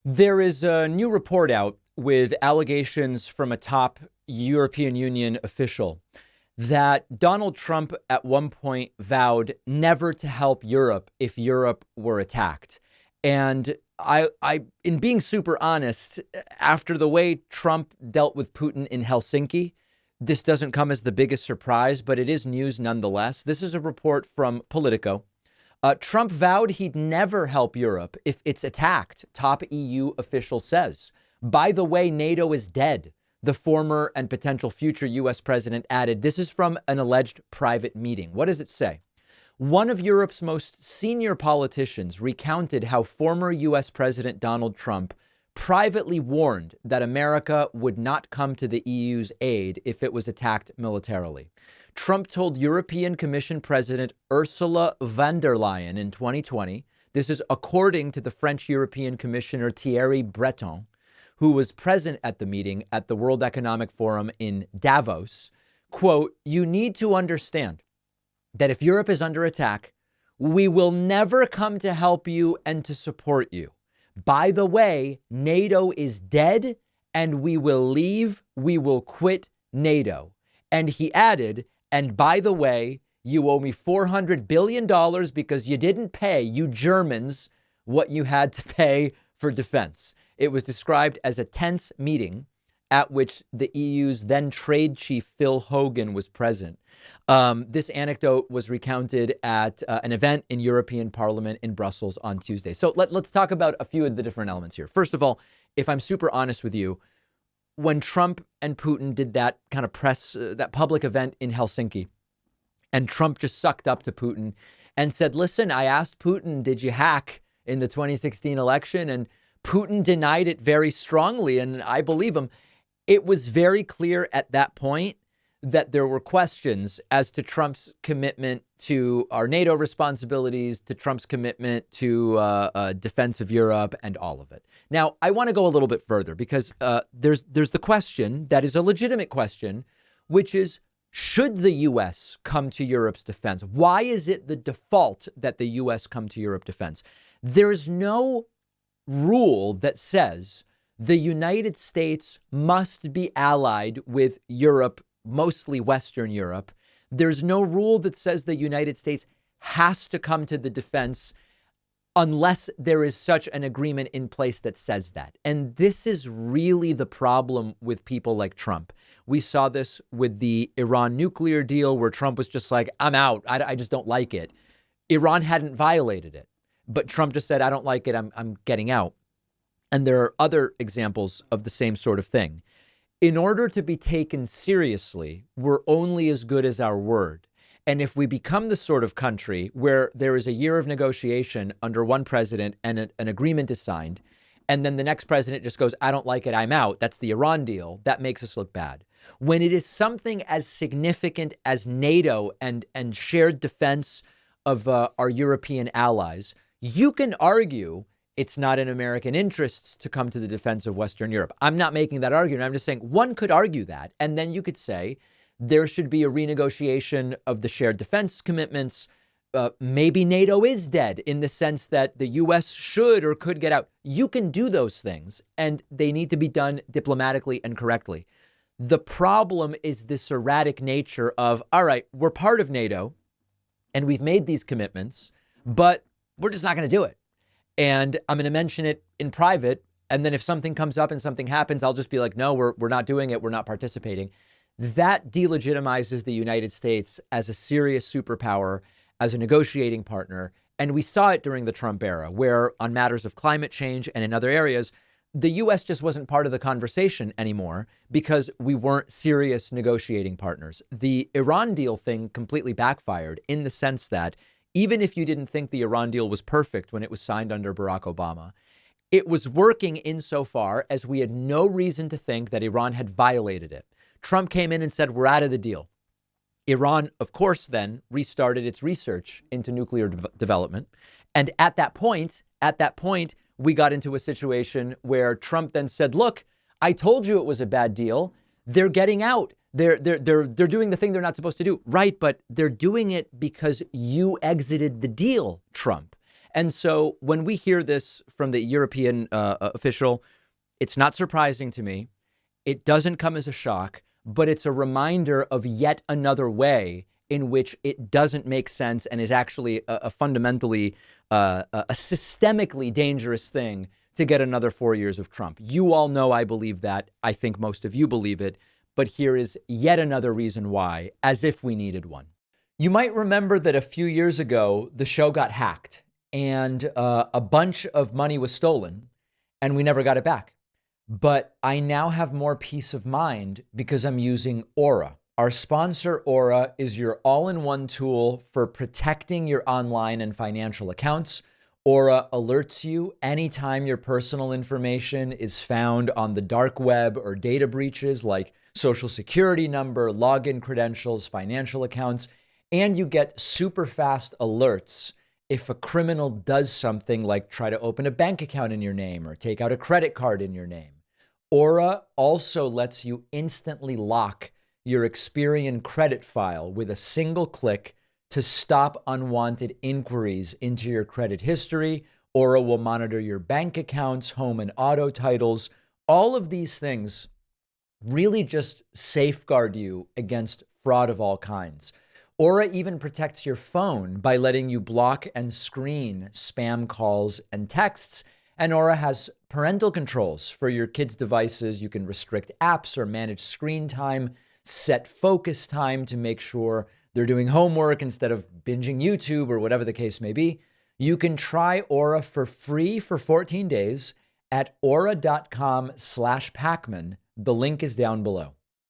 There is a new report out with allegations from a top European Union official that Donald Trump at one point vowed never to help Europe if Europe were attacked. And in being super honest, after the way Trump dealt with Putin in Helsinki, this doesn't come as the biggest surprise, but it is news nonetheless. This is a report from Politico. Trump vowed he'd never help Europe if it's attacked, top EU official says. By the way, NATO is dead. The former and potential future U.S. president added, this is from an alleged private meeting. What does it say? One of Europe's most senior politicians recounted how former U.S. President Donald Trump privately warned that America would not come to the EU's aid if it was attacked militarily. Trump told European Commission President Ursula von der Leyen in 2020, this is according to the French European Commissioner Thierry Breton, who was present at the meeting at the World Economic Forum in Davos, quote, you need to understand that if Europe is under attack, we will never come to help you and to support you. By the way, NATO is dead and we will leave. We will quit NATO. And he added, and by the way, you owe me $400 billion because you didn't pay, you Germans, what you had to pay for defense. It was described as a tense meeting at which the EU's then trade chief, Phil Hogan, was present. This anecdote was recounted at an event in European Parliament in Brussels on Tuesday. So let's talk about a few of the different elements here. First of all, if I'm super honest with you, when Trump and Putin did that kind of press, that public event in Helsinki, and Trump just sucked up to Putin and said, listen, I asked Putin, did you hack in the 2016 election? And Putin denied it very strongly, and I believe him. It was very clear at that point that there were questions as to Trump's commitment to our NATO responsibilities, to Trump's commitment to defense of Europe and all of it. Now, I want to go a little bit further because there's the question that is a legitimate question, which is, should the U.S. come to Europe's defense? Why is it the default that the U.S. come to Europe's defense? There's no rule that says the United States must be allied with Europe, mostly Western Europe. There's no rule that says the United States has to come to the defense unless there is such an agreement in place that says that. And this is really the problem with people like Trump. We saw this with the Iran nuclear deal where Trump was just like, I'm out. I just don't like it. Iran hadn't violated it, but Trump just said, I don't like it. I'm getting out. And there are other examples of the same sort of thing. In order to be taken seriously, we're only as good as our word. And if we become the sort of country where there is a year of negotiation under one president and an agreement is signed, and then the next president just goes, I don't like it, I'm out. That's the Iran deal. That makes us look bad. When it is something as significant as NATO and shared defense of our European allies, you can argue it's not in American interests to come to the defense of Western Europe. I'm not making that argument. I'm just saying one could argue that. And then you could say there should be a renegotiation of the shared defense commitments. Maybe NATO is dead in the sense that the U.S. should or could get out. You can do those things, and they need to be done diplomatically and correctly. The problem is this erratic nature of, all right, we're part of NATO and we've made these commitments, but we're just not going to do it. And I'm going to mention it in private. And then if something comes up and something happens, I'll just be like, no, we're not doing it. We're not participating. That delegitimizes the United States as a serious superpower, as a negotiating partner. And we saw it during the Trump era, where on matters of climate change and in other areas, the U.S. just wasn't part of the conversation anymore because we weren't serious negotiating partners. The Iran deal thing completely backfired in the sense that even if you didn't think the Iran deal was perfect when it was signed under Barack Obama, it was working insofar as we had no reason to think that Iran had violated it. Trump came in and said, we're out of the deal. Iran, of course, then restarted its research into nuclear development. And at that point, we got into a situation where Trump then said, look, I told you it was a bad deal. They're getting out. They're doing the thing they're not supposed to do. Right. But they're doing it because you exited the deal, Trump. And so when we hear this from the European official, it's not surprising to me. It doesn't come as a shock, but it's a reminder of yet another way in which it doesn't make sense and is actually a fundamentally, a systemically dangerous thing to get another 4 years of Trump. You all know I believe that. I think most of you believe it. But here is yet another reason why, as if we needed one. You might remember that a few years ago, the show got hacked and a bunch of money was stolen and we never got it back. But I now have more peace of mind because I'm using Aura. Our sponsor, Aura, is your all-in-one tool for protecting your online and financial accounts. Aura alerts you anytime your personal information is found on the dark web or data breaches like social security number, login credentials, financial accounts, and you get super fast alerts if a criminal does something like try to open a bank account in your name or take out a credit card in your name. Aura also lets you instantly lock your Experian credit file with a single click to stop unwanted inquiries into your credit history. Aura will monitor your bank accounts, home and auto titles. All of these things really just safeguard you against fraud of all kinds. Aura even protects your phone by letting you block and screen spam calls and texts. And Aura has parental controls for your kids' devices. You can restrict apps or manage screen time, set focus time to make sure they're doing homework instead of binging YouTube or whatever the case may be. You can try Aura for free for 14 days at aura.com/Pacman. The link is down below.